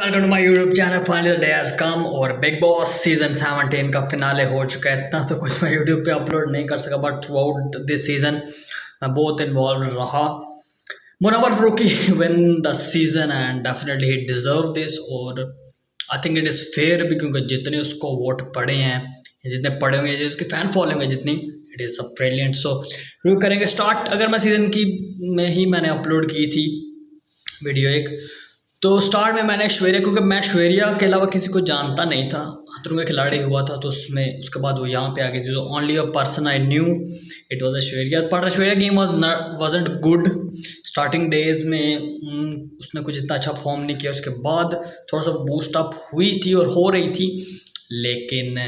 Welcome to my YouTube channel. Finally the day has come और Bigg Boss season 17 का finale हो चुका है। इतना तो कुछ मैं यूट्यूब पे अपलोड नहीं कर सका, but throughout this season मैं बहुत इन्वॉल्व रहा। Munawar Faruqui win the season and definitely he deserve this, और I think it is fair भी, क्योंकि जितने उसको वोट पड़े हैं, जितने पड़े होंगे, जो उसकी फ़ैन फॉलोइंग है जितनी, इट इज़ अ ब्रिलियंट। सो शुरू करेंगे स्टार्ट। अगर मैं सीज़न की में ही मैंने अपलोड की थी वीडियो एक, तो स्टार्ट में मैंने ऐश्वर्या, क्योंकि मैं ऐश्वर्या के अलावा किसी को जानता नहीं था। खतरों के खिलाड़ी हुआ था तो उसमें उसके बाद वो यहाँ पे आ गई थी, तो only a person I knew it was Aishwarya. But Aishwarya game wasn't good starting days में। उसने कुछ इतना अच्छा फॉर्म नहीं किया। उसके बाद थोड़ा सा बूस्ट अप हुई थी और हो रही थी, लेकिन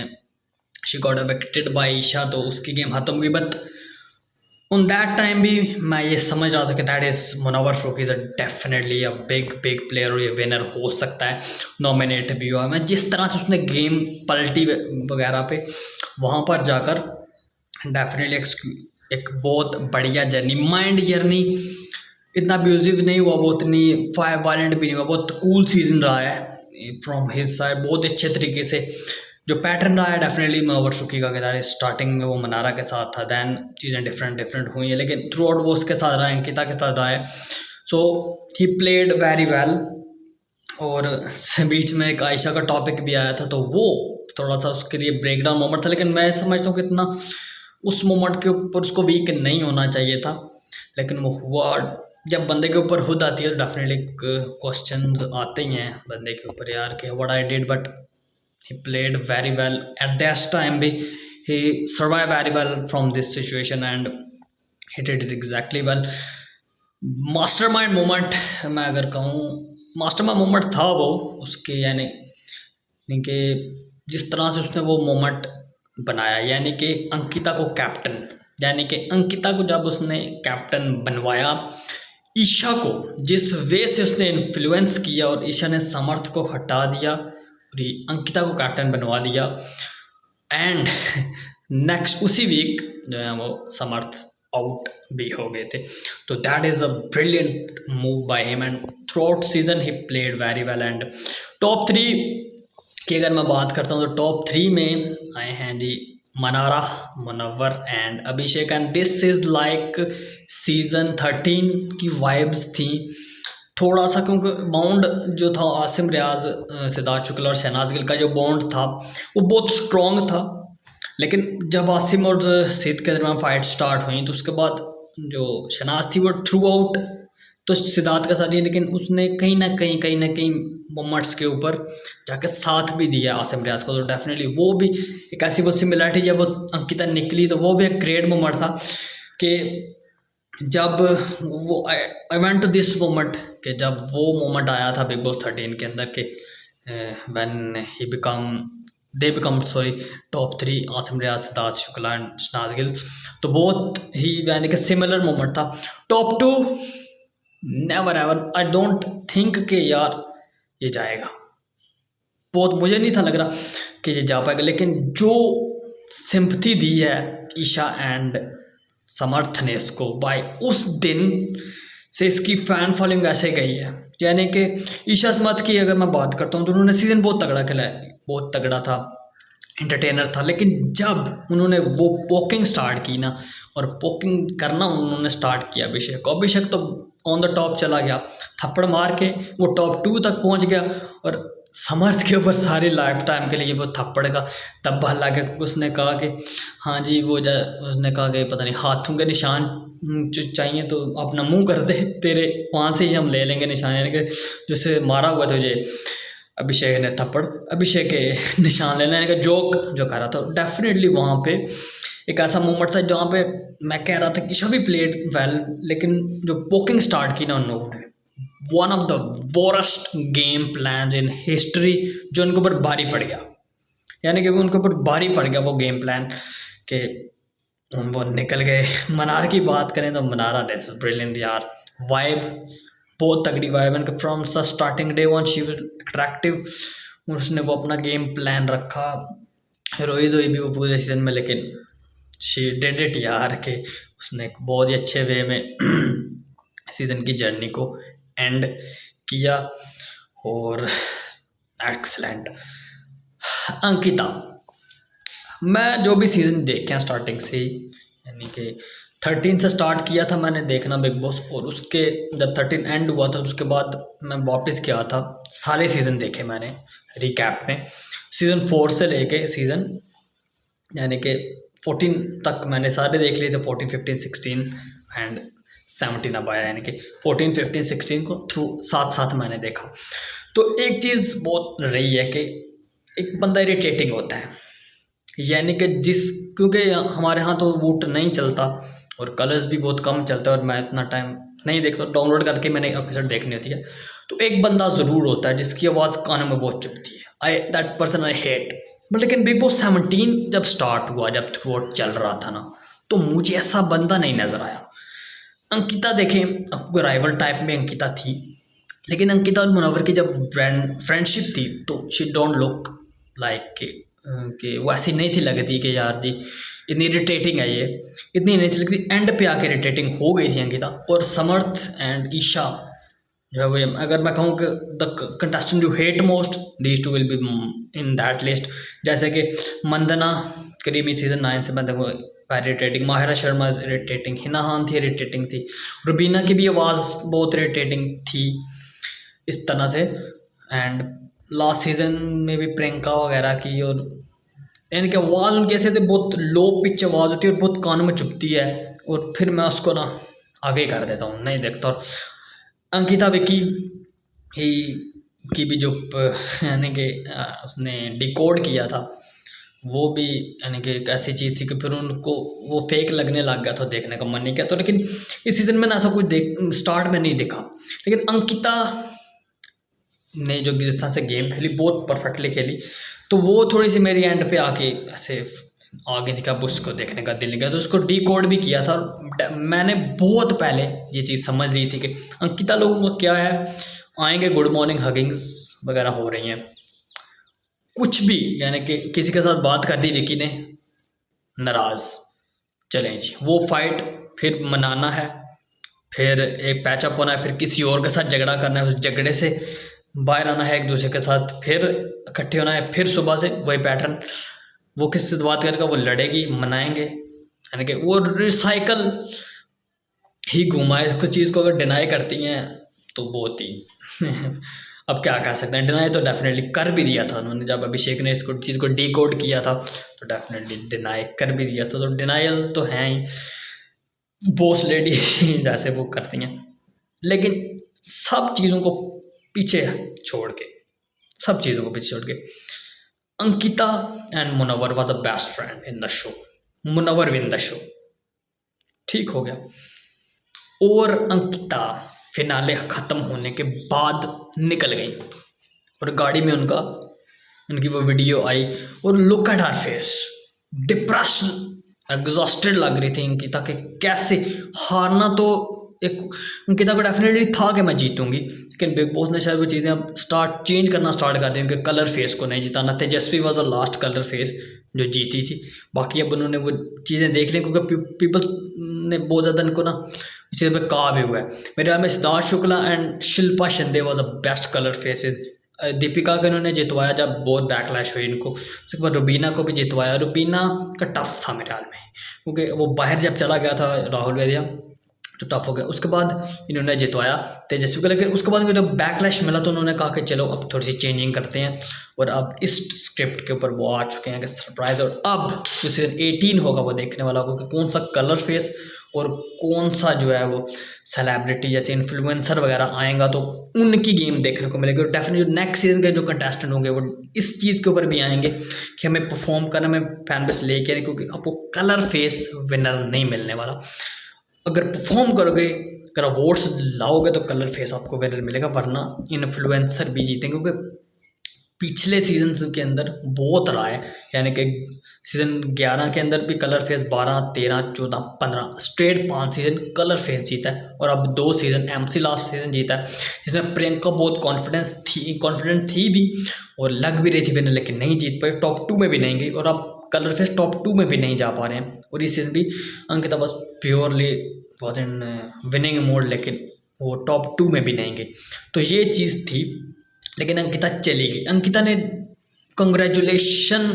she got affected by Isha, तो उसकी गेम खत्म हुई। बट उन दैट टाइम भी मैं ये समझ रहा था कि that is Munawar Faruqui is definitely a big big player, और ये विनर हो सकता है, नॉमिनेट भी हुआ। मैं जिस तरह से उसने गेम पलटी वगैरह पे वहाँ पर जाकर डेफिनेटली एक बहुत बढ़िया जर्नी, माइंड जर्नी, इतना अब्यूजिव नहीं हुआ, वो इतनी वायलेंट भी नहीं हुआ, बहुत कूल सीजन रहा है फ्रॉम हिज साइड। बहुत अच्छे तरीके से जो पैटर्न रहा है डेफिनेटली मुनव्वर फारूकी का किरदार स्टार्टिंग में वो मनारा के साथ था, दैन चीज़ें डिफरेंट हुई हैं, लेकिन थ्रू आउट वो उसके साथ रहा है, अंकिता के साथ रहा है। सो ही प्लेड वेरी वेल। और बीच में एक आयशा का टॉपिक भी आया था, तो वो थोड़ा सा उसके लिए ब्रेक डाउन मोमेंट था, लेकिन मैं समझता हूँ कि इतना उस मोमेंट के ऊपर उसको वीक नहीं होना चाहिए था, लेकिन वो हुआ। जब बंदे के ऊपर खुद आती है तो डेफिनेटली क्वेश्चंस आते ही हैं बंदे के ऊपर, यार कि what I did, but he played very well at that time भी, he survived very well from this situation and he did it exactly well. Mastermind moment मैं अगर कहूँ, मास्टरमाइंड मोमेंट था वो उसके, यानी कि जिस तरह से उसने वो मोमेंट बनाया, यानी कि अंकिता को कैप्टन, यानी कि अंकिता को जब उसने कैप्टन बनवाया, ईशा को जिस वे से उसने इन्फ्लुएंस किया और ईशा ने समर्थ को हटा दिया, अंकिता को कैप्टन बनवा दिया, एंड नेक्स्ट उसी वीक जो है वो समर्थ आउट भी हो गए थे। तो that is a brilliant move by him, and through out season he played very well. And top 3 की अगर मैं बात करता हूँ, तो टॉप 3 में आए हैं जी Mannara, Munawar and Abhishek, and this is like season 13 की वाइब्स थी थोड़ा सा, क्योंकि बॉन्ड जो था आसिम रियाज, सिद्धार्थ शुक्ला और शहनाज गिल का जो बॉन्ड था वो बहुत स्ट्रॉन्ग था, लेकिन जब आसिम और सिद्ध के दरमियान फाइट स्टार्ट हुई, तो उसके बाद जो शहनाज थी वो थ्रू आउट तो सिद्धार्थ के साथ ही, लेकिन उसने कहीं ना कहीं मोमेंट्स के ऊपर जाके साथ भी दिया आसिम रियाज को। तो डेफिनेटली वो भी एक ऐसी वो सिमिलरिटी, जब वो अंकिता निकली तो वो भी एक ग्रेट मोमेंट था कि जब वो I went to this moment, कि जब वो मोमेंट आया था बिग बॉस 13 के अंदर के when he become sorry top 3 Asim Riaz, Siddharth Shukla and Shehnaz Gill, तो बहुत ही यानी कि सिमिलर मोमेंट था। Top 2 never ever, I don't think कि यार ये जाएगा, बहुत मुझे नहीं था लग रहा कि ये जा पाएगा, लेकिन जो सिंपथी दी है ईशा एंड समर्थ ने इसको बाय, उस दिन से इसकी फैन फॉलोइंग ऐसे गई है। यानी कि ईशा समर्थ की अगर मैं बात करता हूँ, तो उन्होंने सीजन बहुत तगड़ा खेला है, बहुत तगड़ा था, एंटरटेनर था, लेकिन जब उन्होंने वो पोकिंग स्टार्ट की ना, और पोकिंग करना उन्होंने स्टार्ट किया अभिषेक तो ऑन द टॉप चला गया, थप्पड़ मार के वो टॉप 2 तक पहुंच गया, और समर्थ के ऊपर सारी लाइफ टाइम के लिए वो थप्पड़ का तब्बा लगा, क्योंकि उसने कहा कि हाँ जी उसने कहा कि पता नहीं हाथों के निशान चाहिए तो अपना मुंह कर दे, तेरे वहाँ से ही हम ले लेंगे निशान, यानी कि जैसे मारा हुआ तुझे अभिषेक ने थप्पड़, अभिषेक के निशान लेने का जोक जो कर रहा था। डेफिनेटली वहाँ पे एक ऐसा मोमेंट था जहाँ पे मैं कह रहा था कि सभी प्लेड वेल, लेकिन जो पोकिंग स्टार्ट की ना उन लोगों ने, one of the worst game plan in history, जो उनके ऊपर भारी पड़ गया, यानी कि उनके ऊपर भारी पड़ गया वो गेम प्लान के वो निकल गए। मनार की बात करें तो मनारा दिस इज ब्रिलियंट यार, वाइब बहुत तगड़ी vibe, and from starting day one she was attractive, उसने वो अपना गेम प्लान रखा, रोई धोई भी वो पूरे सीजन में, लेकिन शी डिड इट यार, के उसने बहुत ही अच्छे वे में सीजन की जर्नी को एंड किया। और एक्सलेंट। अंकिता, मैं जो भी सीज़न देखे हैं स्टार्टिंग से ही, यानी कि 13 से स्टार्ट किया था मैंने देखना बिग बॉस, और उसके जब 13 एंड हुआ था उसके बाद मैं वापस गया था, सारे सीज़न देखे मैंने रिकैप में। सीज़न 4 से लेके सीज़न यानी कि 14 तक मैंने सारे देख लिए थे, 14 15 16 एंड 17 अब आया, यानी कि 14 15 16 को थ्रू साथ साथ मैंने देखा। तो एक चीज़ बहुत रही है कि एक बंदा इरिटेटिंग होता है, यानी कि क्योंकि हमारे यहाँ तो वोट नहीं चलता और कलर्स भी बहुत कम चलता है, और मैं इतना टाइम नहीं देखता, डाउनलोड करके मैंने एपिसोड देखनी होती है। तो एक बंदा ज़रूर होता है जिसकी आवाज़ कानों में बहुत चुभती है, that person I hate. But लेकिन बिग बॉस 17 जब स्टार्ट हुआ, जब थ्रू आउट चल रहा था ना, तो मुझे ऐसा बंदा नहीं नज़र आया। अंकिता देखें, आपको राइवल टाइप में अंकिता थी, लेकिन अंकिता और मुनव्वर की जब फ्रेंडशिप थी तो शी डोंट लुक लाइक कि वो ऐसी नहीं थी लगती कि यार जी इतनी इरिटेटिंग है, ये इतनी नहीं थी लगती। एंड पे आके इरिटेटिंग हो गई थी अंकिता। और समर्थ एंड ईशा जो है वो, अगर मैं कहूँ कि the contestant you hate most, these two will be in that list. जैसे कि मंदना करीबी सीजन 9 से मैं देखो इरिटेटिंग, माहिरा शर्मा इरिटेटिंग, हिना खान थी इरिटेटिंग थी, रुबीना की भी आवाज़ बहुत इरिटेटिंग थी इस तरह से। एंड लास्ट सीजन में भी प्रियंका वगैरह की, और यानी कि आवाज़ उनकी ऐसे थे, बहुत लो पिच आवाज़ होती है और बहुत कानों में चुभती है, और फिर मैं उसको ना आगे कर देता हूँ, नहीं देखता। और अंकिता विकी ही की भी जो यानी कि उसने डिकोड किया था, वो भी यानी कि एक ऐसी चीज़ थी कि फिर उनको वो फेक लगने लग गया था, देखने का मन नहीं किया। तो लेकिन इस सीज़न में ना ऐसा कुछ स्टार्ट में नहीं दिखा, लेकिन अंकिता ने जो जिस तरह से गेम खेली बहुत परफेक्टली खेली, तो वो थोड़ी सी मेरी एंड पे आके ऐसे आगे दिखा, अब उसको देखने का दिल नहीं गया, तो उसको डिकोड भी किया था। मैंने बहुत पहले ये चीज़ समझ ली थी कि अंकिता लोगों का क्या है, आएंगे गुड मॉर्निंग हगिंग्स वगैरह हो रही हैं, कुछ भी यानी कि किसी के साथ बात कर दी विकी ने, नाराज़, चलें जी वो फाइट फिर मनाना है, फिर एक पैचअप होना है, फिर किसी और के साथ झगड़ा करना है, उस झगड़े से बाहर आना है एक दूसरे के साथ, फिर इकट्ठे होना है, फिर सुबह से वही पैटर्न, वो किससे बात करेगा, वो लड़ेगी, मनाएंगे, यानी कि वो रिसाइकल ही घुमा है। इसको चीज़ को अगर डिनाई करती हैं तो बहुत ही अब क्या कह सकते हैं, डिनाई तो डेफिनेटली कर भी दिया था उन्होंने, जब अभिषेक ने इसको चीज़ को डिकोड किया था तो डेफिनेटली डिनाई कर भी दिया था, तो डिनाइल तो है ही, बॉस लेडी जैसे वो करती हैं। लेकिन सब चीज़ों को पीछे छोड़ के, सब चीज़ों को पीछे छोड़ के, Ankita and Munawar were the best friend in the show, Munawar win the show, ठीक हो गया। और अंकिता फिनाले ख़त्म होने के बाद निकल गई, और गाड़ी में उनकी वो वीडियो आई, और look at her face, depression, exhausted लग रही थी अंकिता के, कैसे हारना तो एक अंकिता को डेफिनेटली था कि मैं जीतूंगी, लेकिन बिग बॉस ने शायद वो चीज़ें अब चेंज करना स्टार्ट कर दी, उनके कलर फेस को नहीं जिताना। Tejasswi was the last colour face जो जीती थी, बाकी अब उन्होंने वो चीज़ें देख ली, क्योंकि पीपल ने बहुत ज़्यादा इनको ना इस चीज़ पर कहा भी हुआ है। मेरे ख्याल में Siddharth Shukla and Shilpa Shinde was a best colour faces. Deepika को इन्होंने जितवाया जब बहुत बैकलैश हुई इनको, उसके बाद रुबीना को भी जितवाया, रुबीना का टफ था मेरे ख्याल में, क्योंकि वो बाहर जब चला गया था राहुल वैद्या तो टफ हो गया। उसके बाद इन्होंने जितवाया तेजस्वी को, लेकिन उसके बाद जब बैकलैश मिला तो उन्होंने कहा कि चलो अब थोड़ी सी चेंजिंग करते हैं, और अब इस स्क्रिप्ट के ऊपर वो आ चुके हैं कि सरप्राइज। और अब जो सीजन 18 होगा वो देखने वाला होगा कि कौन सा कलर फेस और कौन सा जो है वो सेलिब्रिटी जैसे इन्फ्लुएंसर वगैरह आएगा, तो उनकी गेम देखने को मिलेगी। और डेफिनेटली नेक्स्ट सीजन के जो कंटेस्टेंट होंगे वो इस चीज़ के ऊपर भी आएंगे कि हमें परफॉर्म करना, हमें फैन बेस लेके आए, क्योंकि आपको कलर फेस विनर नहीं मिलने वाला। अगर परफॉर्म करोगे, अगर अवार्ड्स लाओगे तो कलर फेस आपको विनर मिलेगा, वरना इन्फ्लुएंसर भी जीतेंगे, क्योंकि पिछले सीजन के अंदर बहुत रहा है, यानी कि सीजन 11 के अंदर भी colour face 12 13 14 15 straight 5 season colour face जीता है, और अब 2 सीजन एमसी लास्ट सीजन जीता है, जिसमें प्रियंका बहुत कॉन्फिडेंट थी भी और लग भी रही थी विनर, लेकिन नहीं जीत पाई, टॉप 2 में भी नहीं गई, और अब कलर फेस टॉप 2 में भी नहीं जा पा रहे हैं। और इस सीजन भी अंकिता बस purely was in winning mode, लेकिन वो टॉप 2 में भी नहीं गई। तो ये चीज़ थी लेकिन अंकिता चली गई। अंकिता ने कंग्रेचुलेशन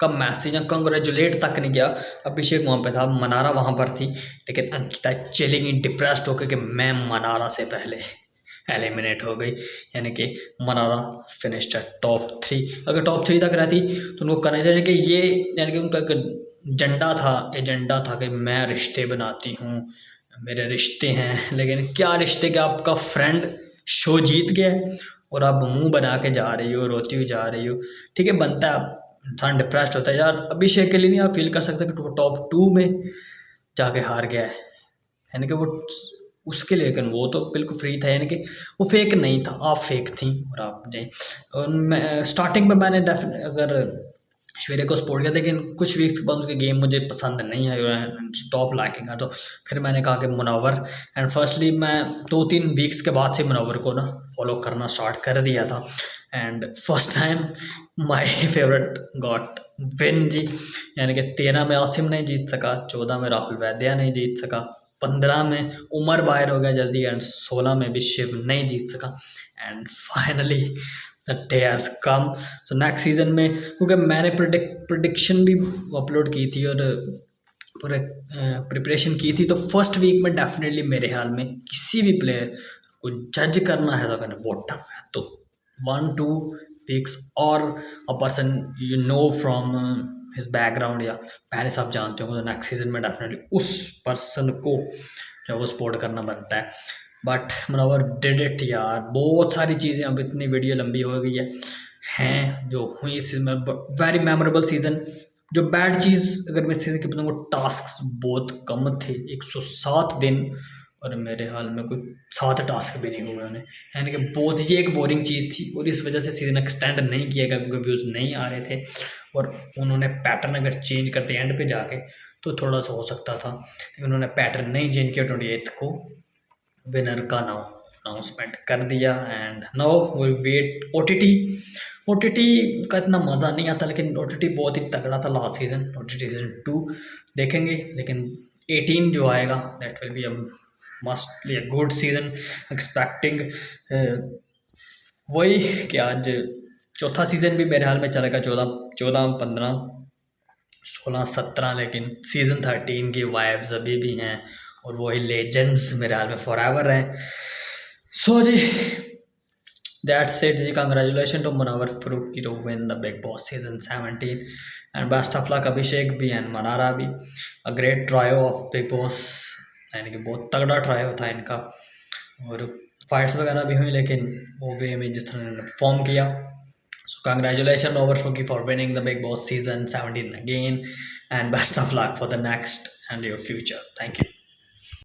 का मैसेज या कंग्रेचुलेट तक नहीं किया। अभिषेक वहाँ पे था, मनारा वहाँ पर थी, लेकिन अंकिता चली गई डिप्रेस्ड होकर कि मैं मनारा से पहले एलिमिनेट हो गई। यानी कि मनारा फिनिश्ड टॉप 3। अगर टॉप 3 तक रहती तो उनको करना चाहिए कि ये, यानी कि उनका एजेंडा था कि मैं रिश्ते बनाती हूँ, मेरे रिश्ते हैं। लेकिन क्या रिश्ते के, आपका फ्रेंड शो जीत गया है और आप मुंह बना के जा रही हो, रोती हुई जा रही हो। ठीक है, बनता है, इंसान डिप्रेस्ड होता है यार। अभिषेक के लिए नहीं आप फील कर सकते कि वो टॉप 2 में जाके हार गया है, यानी कि वो उसके लिए। लेकिन वो तो बिल्कुल फ्री था, यानी कि वो फेक नहीं था, आप फेक थी और आप नहीं। और मैं स्टार्टिंग में मैंने अगर श्वेरे को सपोर्ट किया, लेकिन कुछ वीक्स के बाद उसके गेम मुझे पसंद नहीं है, स्टॉप लाइकिंग है। तो फिर मैंने कहा कि मुनव्वर, एंड फर्स्टली मैं 2-3 वीक्स के बाद से मुनव्वर को ना फॉलो करना स्टार्ट कर दिया था। And first time my favourite got win जी। यानी कि 13 में आसिम नहीं जीत सका, 14 में राहुल वैद्या नहीं जीत सका, 15 में उमर बाहर हो गया जल्दी, एंड 16 में भी शिव नहीं जीत सका। And finally the day has come. So next season में, क्योंकि मैंने प्रिडिक्शन भी अपलोड की थी और पूरे प्रिपरेशन की थी, तो फर्स्ट वीक में डेफिनेटली मेरे ख्याल में किसी भी प्लेयर को जज करना है तो कहना बहुत टफ है। तो 1-2 वीक्स और a person you know from his background, या पहले से आप जानते हो, तो नेक्स्ट सीजन में डेफिनेटली उस पर्सन को जो वो सपोर्ट करना बनता है। बट मुनव्वर डिड इट यार। बहुत सारी चीज़ें, अब इतनी वीडियो लंबी हो गई है हैं जो हुई इस सीजन में, वेरी मेमोरेबल सीजन। जो बैड चीज़ अगर मैं सीजन की बताऊँ, टास्क बहुत कम थे, 107 दिन, और मेरे हाल में कोई 7 टास्क भी नहीं हुए उन्हें। यानी कि बहुत ही एक बोरिंग चीज़ थी, और इस वजह से सीजन एक्सटेंड नहीं किया गया क्योंकि व्यूज़ नहीं आ रहे थे। और उन्होंने पैटर्न अगर चेंज करते एंड पे जाके तो थोड़ा सा हो सकता था, लेकिन उन्होंने पैटर्न नहीं चेंज किया। 28 को विनर का नाउ अनाउंसमेंट कर दिया। And now we wait OTT का इतना मज़ा नहीं आता, लेकिन ओटीटी बहुत ही तगड़ा था लास्ट सीजन। ओटीटी सीजन 2 देखेंगे, लेकिन 18 जो आएगा that will be a mostly a good season expecting. वही कि आज चौथा सीजन भी मेरे हाल में चलेगा, 14, 15, 16, 17, लेकिन सीजन 13 की वाइब्स अभी भी हैं, और वही लेजेंड्स मेरे हाल में फॉर एवर हैं। सो जी, दैट्स इट जी। Congratulation to Munawar Faruqui to win the Bigg Boss season 17, and best of luck Abhishek भी एंड मनारा भी। A great trio of Bigg Boss, यानी कि बहुत तगड़ा ट्रायो था इनका, और फाइट्स वगैरह भी हुई, लेकिन वो वे में जिस तरह इन्होंने परफॉर्म किया। So congratulations over Fuki for winning the Big Boss season 17 again, and best of luck for the next and your future. Thank you.